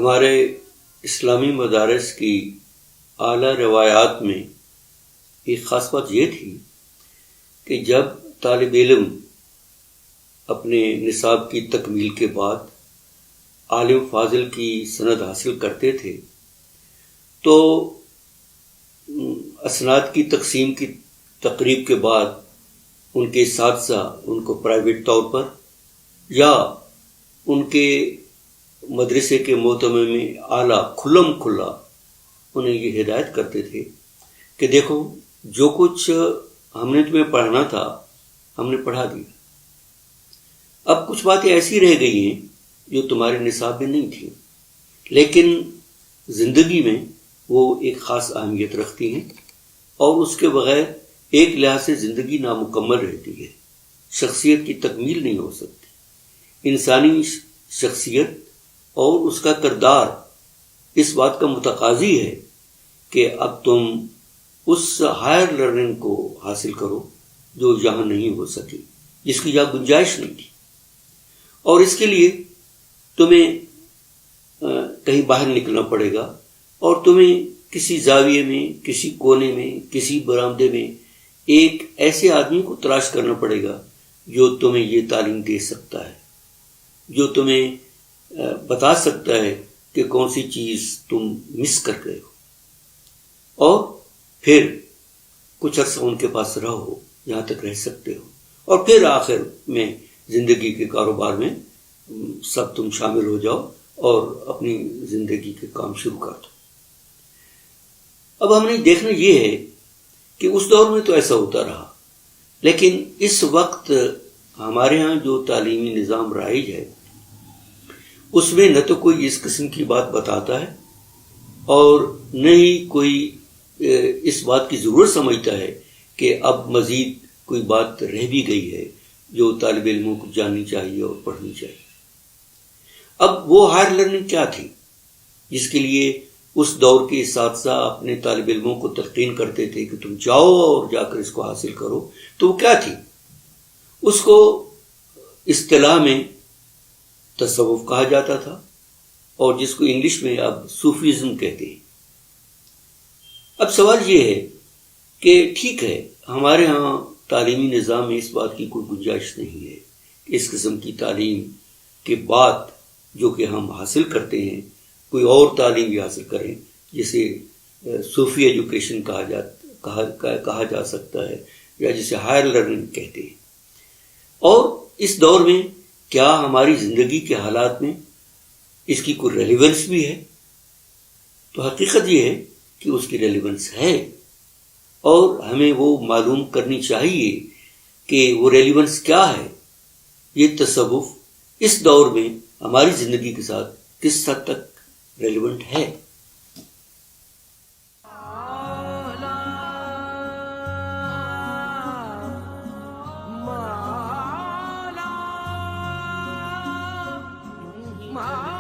ہمارے اسلامی مدارس کی اعلیٰ روایات میں ایک خاص بات یہ تھی کہ جب طالب علم اپنے نصاب کی تکمیل کے بعد عالم فاضل کی سند حاصل کرتے تھے تو اسناد کی تقسیم کی تقریب کے بعد ان کے اساتذہ ان کو پرائیویٹ طور پر یا ان کے مدرسے کے محتمم اعلیٰ کھلم کھلا انہیں یہ ہدایت کرتے تھے کہ دیکھو جو کچھ ہم نے تمہیں پڑھنا تھا ہم نے پڑھا دیا، اب کچھ باتیں ایسی رہ گئی ہیں جو تمہارے نصاب میں نہیں تھیں، لیکن زندگی میں وہ ایک خاص اہمیت رکھتی ہیں اور اس کے بغیر ایک لحاظ سے زندگی نامکمل رہتی ہے، شخصیت کی تکمیل نہیں ہو سکتی۔ انسانی شخصیت اور اس کا کردار اس بات کا متقاضی ہے کہ اب تم اس ہائر لرننگ کو حاصل کرو جو یہاں نہیں ہو سکی، جس کی یہاں گنجائش نہیں تھی، اور اس کے لیے تمہیں کہیں باہر نکلنا پڑے گا اور تمہیں کسی زاویے میں، کسی کونے میں، کسی برآمدے میں ایک ایسے آدمی کو تلاش کرنا پڑے گا جو تمہیں یہ تعلیم دے سکتا ہے، جو تمہیں بتا سکتا ہے کہ کون سی چیز تم مس کر گئے ہو، اور پھر کچھ عرصہ ان کے پاس رہو، یہاں تک رہ سکتے ہو، اور پھر آخر میں زندگی کے کاروبار میں سب تم شامل ہو جاؤ اور اپنی زندگی کے کام شروع کر دو۔ اب ہم نے دیکھنا یہ ہے کہ اس دور میں تو ایسا ہوتا رہا، لیکن اس وقت ہمارے ہاں جو تعلیمی نظام رائج ہے اس میں نہ تو کوئی اس قسم کی بات بتاتا ہے اور نہ ہی کوئی اس بات کی ضرورت سمجھتا ہے کہ اب مزید کوئی بات رہ بھی گئی ہے جو طالب علموں کو جاننی چاہیے اور پڑھنی چاہیے۔ اب وہ ہائر لرننگ کیا تھی جس کے لیے اس دور کے اساتذہ اپنے طالب علموں کو تلقین کرتے تھے کہ تم جاؤ اور جا کر اس کو حاصل کرو؟ تو وہ کیا تھی؟ اس کو اصطلاح میں تصوف کہا جاتا تھا، اور جس کو انگلش میں اب صوفیزم کہتے ہیں۔ اب سوال یہ ہے کہ ٹھیک ہے، ہمارے ہاں تعلیمی نظام میں اس بات کی کوئی گنجائش نہیں ہے کہ اس قسم کی تعلیم کے بعد جو کہ ہم حاصل کرتے ہیں کوئی اور تعلیم بھی حاصل کریں، جسے صوفی ایجوکیشن کہا جا سکتا ہے یا جسے ہائر لرننگ کہتے ہیں۔ اور اس دور میں کیا ہماری زندگی کے حالات میں اس کی کوئی ریلیونس بھی ہے؟ تو حقیقت یہ ہے کہ اس کی ریلیونس ہے، اور ہمیں وہ معلوم کرنی چاہیے کہ وہ ریلیونس کیا ہے، یہ تصوف اس دور میں ہماری زندگی کے ساتھ کس حد تک ریلیونٹ ہے۔ ما